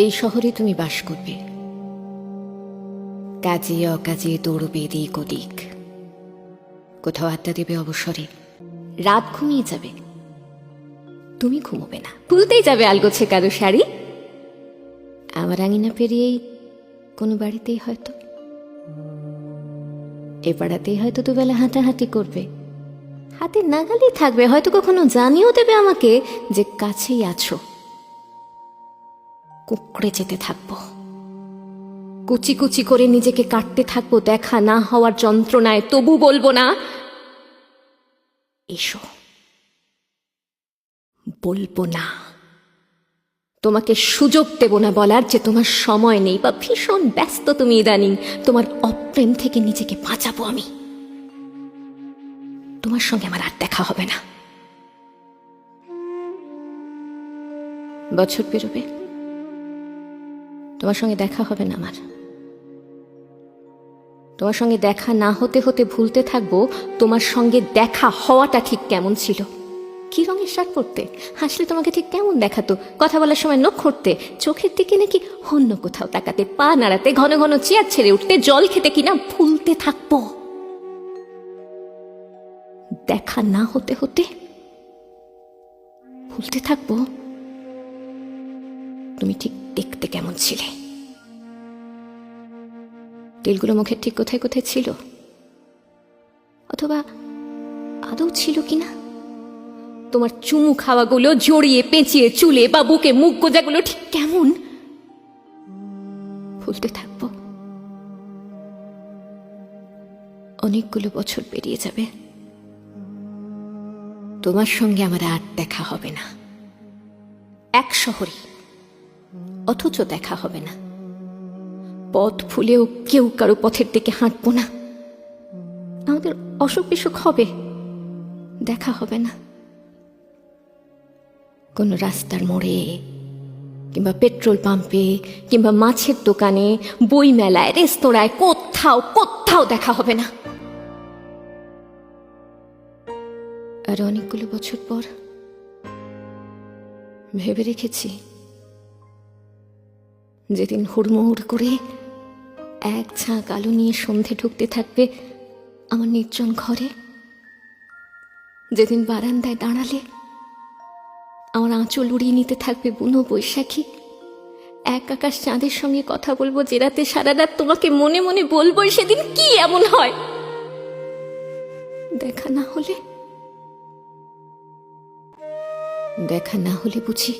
এই শহরে তুমি বাস করবে, কাজে অকাজে দৌড়বে এদিক ওদিক, কোথাও আড্ডা দেবে অবসরে, রাত ঘুমিয়ে যাবে, তুমি ঘুমোবে না, ভুলতেই যাবে আলগোছে কারো শাড়ি। আমার আঙিনা পেরিয়েই কোনো বাড়িতেই হয়তো, এ পাড়াতেই হয়তো দুবেলা হাঁটাহাঁটি করবে, হাতে নাগালেই থাকবে, হয়তো কখনো জানিয়েও দেবে আমাকে যে কাছেই আছো। কুঁকড়ে যেতে থাকবো, কুচি কুচি করে নিজেকে কাটতে থাকবো দেখা না হওয়ার যন্ত্রণায়, তবু বলবো না এসো, বলবো না। তোমাকে সুযোগ দেব না বলার যে তোমার সময় নেই বা ভীষণ ব্যস্ত তুমি ইদানিং। তোমার অপ্রেম থেকে নিজেকে বাঁচাবো আমি। তোমার সঙ্গে আমার আর দেখা হবে না। বছর পেরোবে, তোমার সঙ্গে দেখা হবে না আমার। তোমার সঙ্গে দেখা না হতে হতে ভুলতে থাকবো তোমার সঙ্গে দেখা হওয়াটা ঠিক কেমন ছিল। কি রঙের শার্ট পরতে, হাসলে তোমাকে ঠিক কেমন দেখাতো, কথা বলার সময় নখ খুঁড়তে, চোখের দিকে নাকি অন্য কোথাও তাকাতে, পা নাড়াতে, ঘন ঘন চেয়ার ছেড়ে উঠতে, জল খেতে কিনা ভুলতে থাকবো। দেখা না হতে হতে ভুলতে থাকবো তুমি ঠিক দেখতে কেমন ছিলে, তেলগুলো মুখের ঠিক কোথায় কোথায় ছিল, অথবা আদৌ ছিল কিনা। তোমার চুমু খাওয়াগুলো জড়িয়ে পেঁচিয়ে চুলে বা বুকে মুখ গোজাগুলো ঠিক কেমন, ভুলতে থাকবো। অনেকগুলো বছর পেরিয়ে যাবে, তোমার সঙ্গে আমার আর দেখা হবে না। এক শহরে, অথচ দেখা হবে না। পথ ভুলেও কেউ কারো পথের দিকে হাঁটবো না। আমাদের অসুখ বিসুখ হবে, দেখা হবে না। কোন রাস্তার মোড়ে, কিংবা পেট্রোল পাম্পে, কিংবা মাছের দোকানে, বই মেলায়, রেস্তোরাঁয়, কোথাও কোথাও দেখা হবে না। আর অনেকগুলো বছর পর ভেবে রেখেছি, যেদিন হুড়মুড় করে এক ঝাঁক আলো নিয়ে সন্ধে ঢুকতে থাকবে আমার নির্জন ঘরে, যেদিন বারান্দায় দাঁড়ালে আমার আঁচল উড়িয়ে নিতে থাকবে বুনো বৈশাখী, এক আকাশ চাঁদের সঙ্গে কথা বলবো যে রাতে সারা রাত তোমাকে মনে মনে বলবো, সেদিন কি এমন হয় দেখা না হলে। দেখা না হলে বুঝি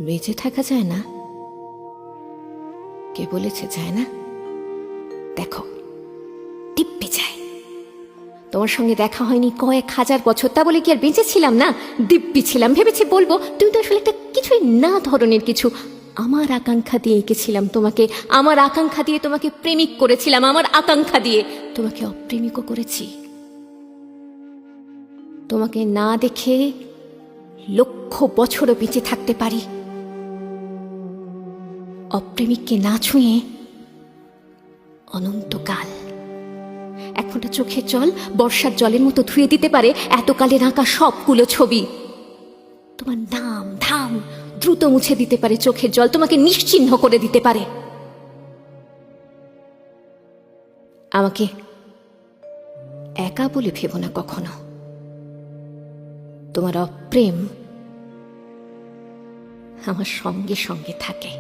বেঁচে থাকা যায় না? কে বলেছে যায় না? দেখো, দিব্যি যায়। তোমার সঙ্গে দেখা হয়নি কয়েক হাজার বছর, তা বলে কি আর বেঁচে ছিলাম না? দিব্যি ছিলাম। ভেবেছি বলবো, তুমি তো আসলে একটা কিছুই না ধরনের কিছু। আমার আকাঙ্ক্ষা দিয়ে এঁকেছিলাম তোমাকে, আমার আকাঙ্ক্ষা দিয়ে তোমাকে প্রেমিক করেছিলাম, আমার আকাঙ্ক্ষা দিয়ে তোমাকে অপ্রেমিকও করেছি। তোমাকে না দেখে লক্ষ বছরও বেঁচে থাকতে পারি, অপ্রেমিককে না ছুঁয়ে অনন্তকাল। এক ফোঁটা চোখের জল বর্ষার জলের মতো ধুয়ে দিতে পারে এতকালের আঁকা সবগুলো ছবি। তোমার নাম ধাম দ্রুত মুছে দিতে পারে চোখের জল, তোমাকে নিশ্চিহ্ন করে দিতে পারে। আমাকে একা বলে ভেবো না কখনো। তোমার অপ্রেম আমার সঙ্গে সঙ্গে থাকে।